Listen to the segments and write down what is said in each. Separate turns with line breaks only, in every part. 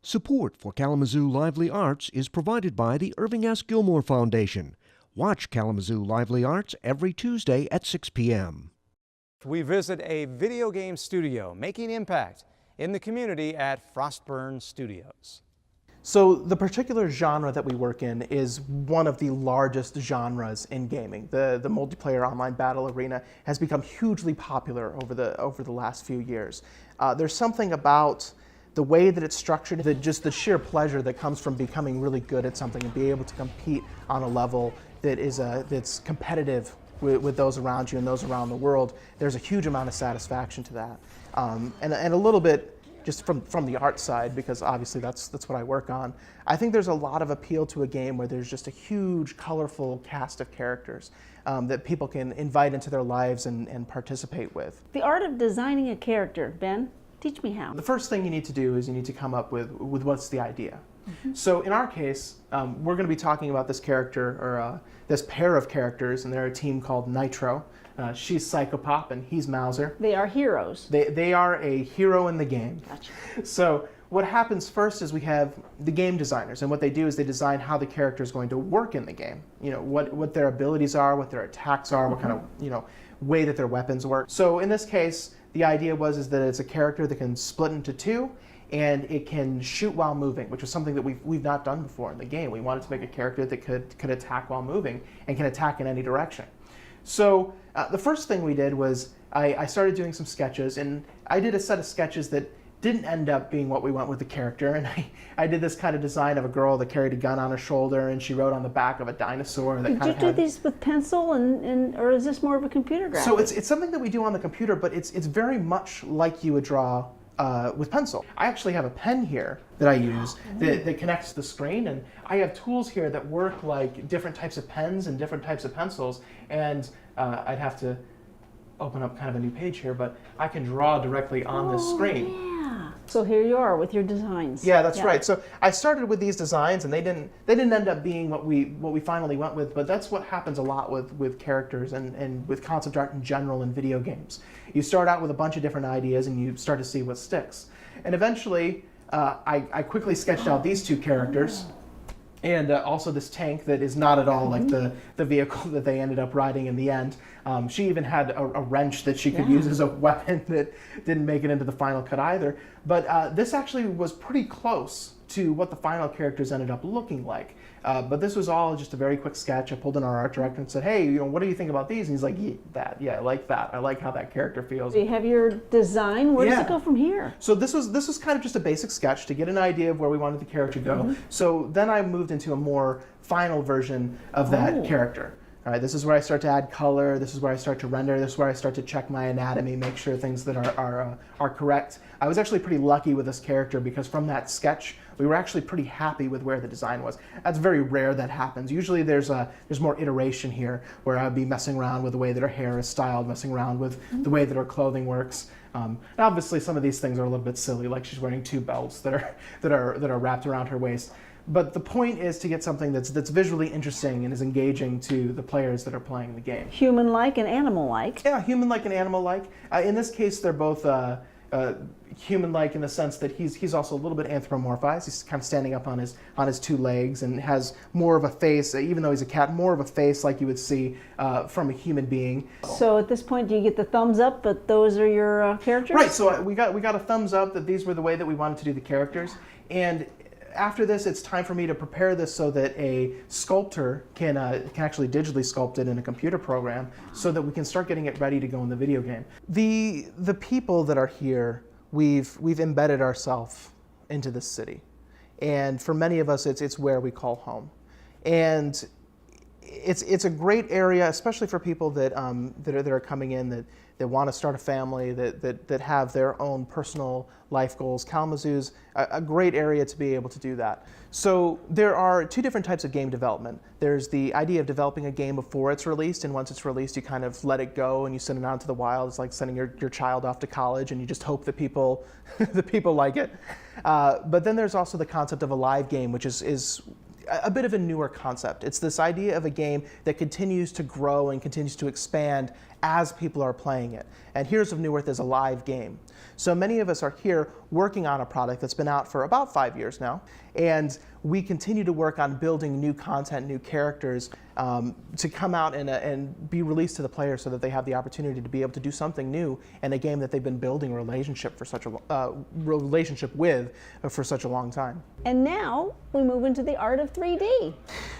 Support for Kalamazoo Lively Arts is provided by the Irving S. Gilmore Foundation. Watch Kalamazoo Lively Arts every Tuesday at 6 p.m.
We visit a video game studio making impact in the community at Frostburn Studios.
So the particular genre that we work in is one of the largest genres in gaming. The multiplayer online battle arena has become hugely popular over the last few years. There's something about the way that it's structured, just the sheer pleasure that comes from becoming really good at something and be able to compete on a level that is that's competitive with those around you and those around the world. There's a huge amount of satisfaction to that, and a little bit just from the art side, because obviously that's what I work on. I think there's a lot of appeal to a game where there's just a huge, colorful cast of characters that people can invite into their lives and participate with.
The art of designing a character, Ben, teach me how.
The first thing you need to do is you need to come up with what's the idea. So in our case, we're going to be talking about this character, or this pair of characters, and they're a team called Nitro. She's Psychopop and he's Mauser.
They are heroes.
They are a hero in the game.
Gotcha.
So what happens first is we have the game designers, and what they do is they design how the character is going to work in the game. You know, what their abilities are, what their attacks are, what kind of way that their weapons work. So in this case, the idea is that it's a character that can split into two, and it can shoot while moving, which is something that we've not done before in the game. We wanted to make a character that could attack while moving and can attack in any direction. So the first thing we did was I started doing some sketches, and I did a set of sketches that didn't end up being what we went with the character. And I did this kind of design of a girl that carried a gun on her shoulder, and she rode on the back of a dinosaur. That
Did you do these with pencil, or is this more of a computer graphic?
So it's something that we do on the computer, but it's very much like you would draw with pencil. I actually have a pen here that I use that connects to the screen, and I have tools here that work like different types of pens and different types of pencils, and I'd have to open up kind of a new page here, but I can draw directly on this screen.
Yeah. So here you are with your designs.
Yeah, that's right. So I started with these designs, and they didn't end up being what we finally went with, but that's what happens a lot with characters and with concept art in general in video games. You start out with a bunch of different ideas, and you start to see what sticks. And eventually, I quickly sketched out these two characters, and also this tank that is not at all like the vehicle that they ended up riding in the end. She even had a wrench that she could use as a weapon that didn't make it into the final cut either. But this actually was pretty close to what the final characters ended up looking like. But this was all just a very quick sketch. I pulled in our art director and said, hey, what do you think about these? And he's like, yeah, I like that. I like how that character feels.
You have your design. Where does it go from here?
So this was kind of just a basic sketch to get an idea of where we wanted the character to go. So then I moved into a more final version of that character. All right, this is where I start to add color. This is where I start to render. This is where I start to check my anatomy, make sure things that are correct. I was actually pretty lucky with this character because from that sketch, we were actually pretty happy with where the design was. That's very rare that happens. Usually there's more iteration here where I'd be messing around with the way that her hair is styled, messing around with the way that her clothing works. And obviously some of these things are a little bit silly, like she's wearing two belts that are wrapped around her waist. But the point is to get something that's visually interesting and is engaging to the players that are playing the game.
Human-like and animal-like.
Yeah, human-like and animal-like. In this case, they're both human-like in the sense that he's also a little bit anthropomorphized. He's kind of standing up on his two legs and has more of a face, even though he's a cat, more of a face like you would see from a human being.
So at this point, do you get the thumbs up that those are your characters?
Right. So we got a thumbs up that these were the way that we wanted to do the characters, and after this, it's time for me to prepare this so that a sculptor can actually digitally sculpt it in a computer program so that we can start getting it ready to go in the video game. The people that are here, we've embedded ourselves into this city. And for many of us, it's where we call home. And it's a great area, especially for people that are coming in that want to start a family, that have their own personal life goals. Kalamazoo's a great area to be able to do that. So there are two different types of game development. There's the idea of developing a game before it's released, and once it's released, you kind of let it go and you send it out into the wild. It's like sending your child off to college, and you just hope that people like it. But then there's also the concept of a live game, which is a bit of a newer concept. It's this idea of a game that continues to grow and continues to expand as people are playing it. And Heroes of Newerth is a live game. So many of us are here working on a product that's been out for about 5 years now, and we continue to work on building new content, new characters to come out and be released to the player so that they have the opportunity to be able to do something new in a game that they've been building a relationship with for such a long time.
And now we move into the art of 3D.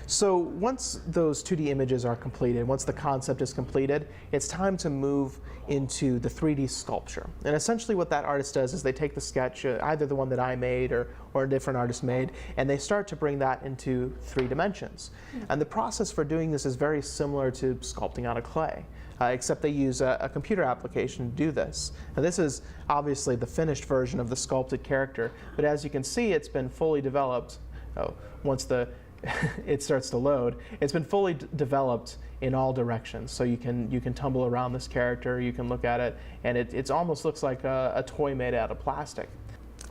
So once those 2D images are completed, once the concept is completed, it's time to move into the 3D sculpture. And essentially what that artist does is they take the sketch, either the one that I made or a different artist made, and they start to bring that into 3 dimensions. And the process for doing this is very similar to sculpting out of clay, except they use a computer application to do this. And this is obviously the finished version of the sculpted character, but as you can see, it's been fully developed. Once it starts to load, it's been fully developed in all directions. So you can tumble around this character, you can look at it, and it almost looks like a toy made out of plastic.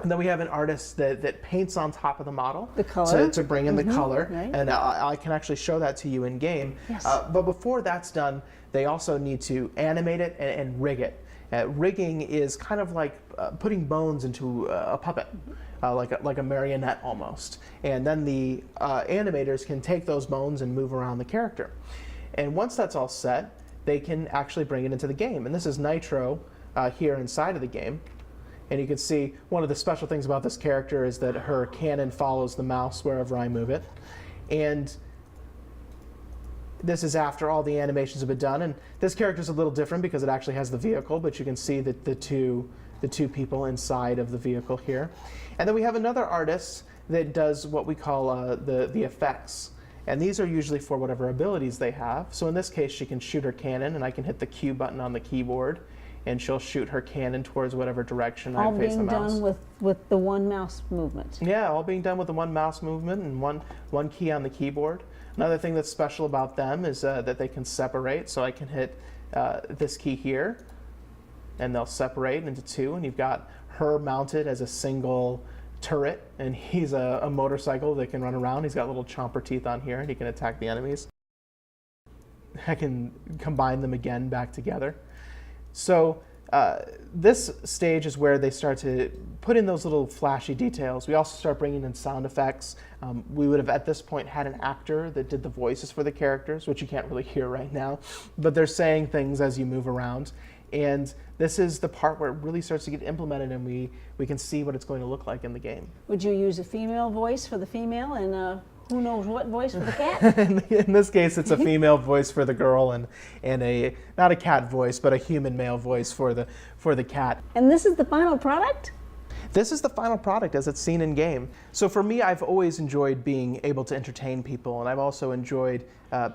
And then we have an artist that paints on top of the model
The color.
to bring in the color.
Right.
And I can actually show that to you in game.
Yes.
But before that's done, they also need to animate it and rig it. Rigging is kind of like putting bones into a puppet, like a marionette almost. And then the animators can take those bones and move around the character. And once that's all set, they can actually bring it into the game. And this is Nitro here inside of the game. And you can see one of the special things about this character is that her cannon follows the mouse wherever I move it. And this is after all the animations have been done. And this character is a little different because it actually has the vehicle, but you can see that the two people inside of the vehicle here. And then we have another artist that does what we call the effects. And these are usually for whatever abilities they have. So in this case, she can shoot her cannon, and I can hit the Q button on the keyboard, and she'll shoot her cannon towards whatever direction I face the mouse.
All being done with the one mouse movement.
Yeah, all being done with the one mouse movement and one key on the keyboard. Another thing that's special about them is that they can separate. So I can hit this key here, and they'll separate into 2, and you've got her mounted as a single turret, and he's a motorcycle that can run around. He's got little chomper teeth on here, and he can attack the enemies. I can combine them again back together. So this stage is where they start to put in those little flashy details. We also start bringing in sound effects. We would have at this point had an actor that did the voices for the characters, which you can't really hear right now, but they're saying things as you move around. And this is the part where it really starts to get implemented, and we can see what it's going to look like in the game.
Would you use a female voice for the female and who knows what voice for the cat?
In this case, it's a female voice for the girl and a not a cat voice, but a human male voice for the cat.
And this is the final product?
This is the final product as it's seen in game. So for me, I've always enjoyed being able to entertain people, and I've also enjoyed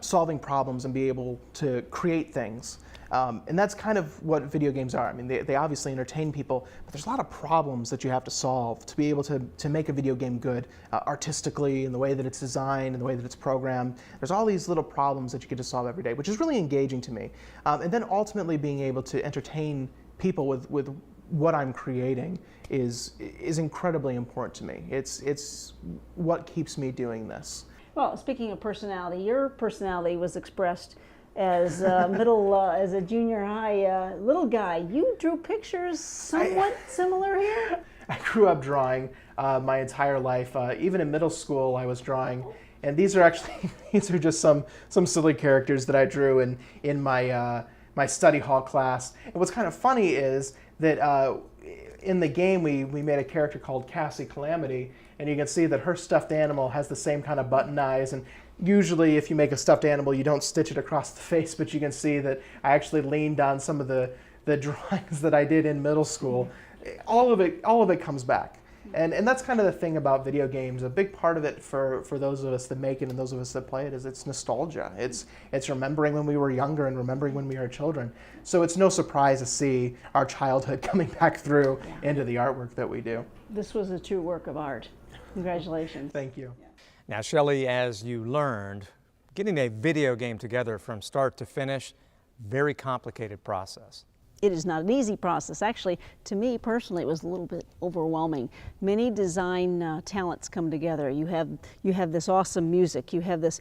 solving problems and be able to create things. And that's kind of what video games are. I mean, they obviously entertain people, but there's a lot of problems that you have to solve to be able to make a video game good artistically, in the way that it's designed, in the way that it's programmed. There's all these little problems that you get to solve every day, which is really engaging to me. And then ultimately being able to entertain people with what I'm creating is incredibly important to me. It's what keeps me doing this.
Well, speaking of personality, your personality was expressed as as a junior high little guy. You drew pictures somewhat similar here?
I grew up drawing my entire life. Even in middle school, I was drawing. And these are actually, these are just some silly characters that I drew in my study hall class. And what's kind of funny is that in the game, we made a character called Cassie Calamity, and you can see that her stuffed animal has the same kind of button eyes. And usually if you make a stuffed animal, you don't stitch it across the face, but you can see that I actually leaned on some of the drawings that I did in middle school. All of it comes back. And that's kind of the thing about video games. A big part of it for those of us that make it and those of us that play it is it's nostalgia. It's remembering when we were younger and remembering when we were children. So it's no surprise to see our childhood coming back through into the artwork that we do.
This was a true work of art. Congratulations.
Thank you.
Now, Shelley, as you learned, getting a video game together from start to finish, very complicated process.
It is not an easy process. Actually, to me personally, it was a little bit overwhelming. Many design talents come together. You have this awesome music. You have this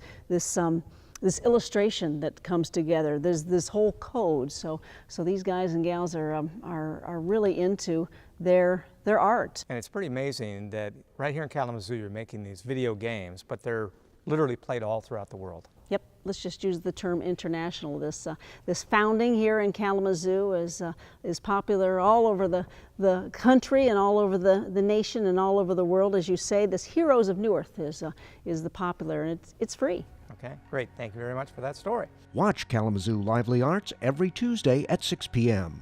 this illustration that comes together. There's this whole code. So these guys and gals are really into their art.
And it's pretty amazing that right here in Kalamazoo you're making these video games, but they're literally played all throughout the world.
Yep, let's just use the term international. This founding here in Kalamazoo is popular all over the country and all over the nation and all over the world. As you say, this Heroes of Newerth is the popular, and it's free.
Okay, great. Thank you very much for that story.
Watch Kalamazoo Lively Arts every Tuesday at 6 p.m.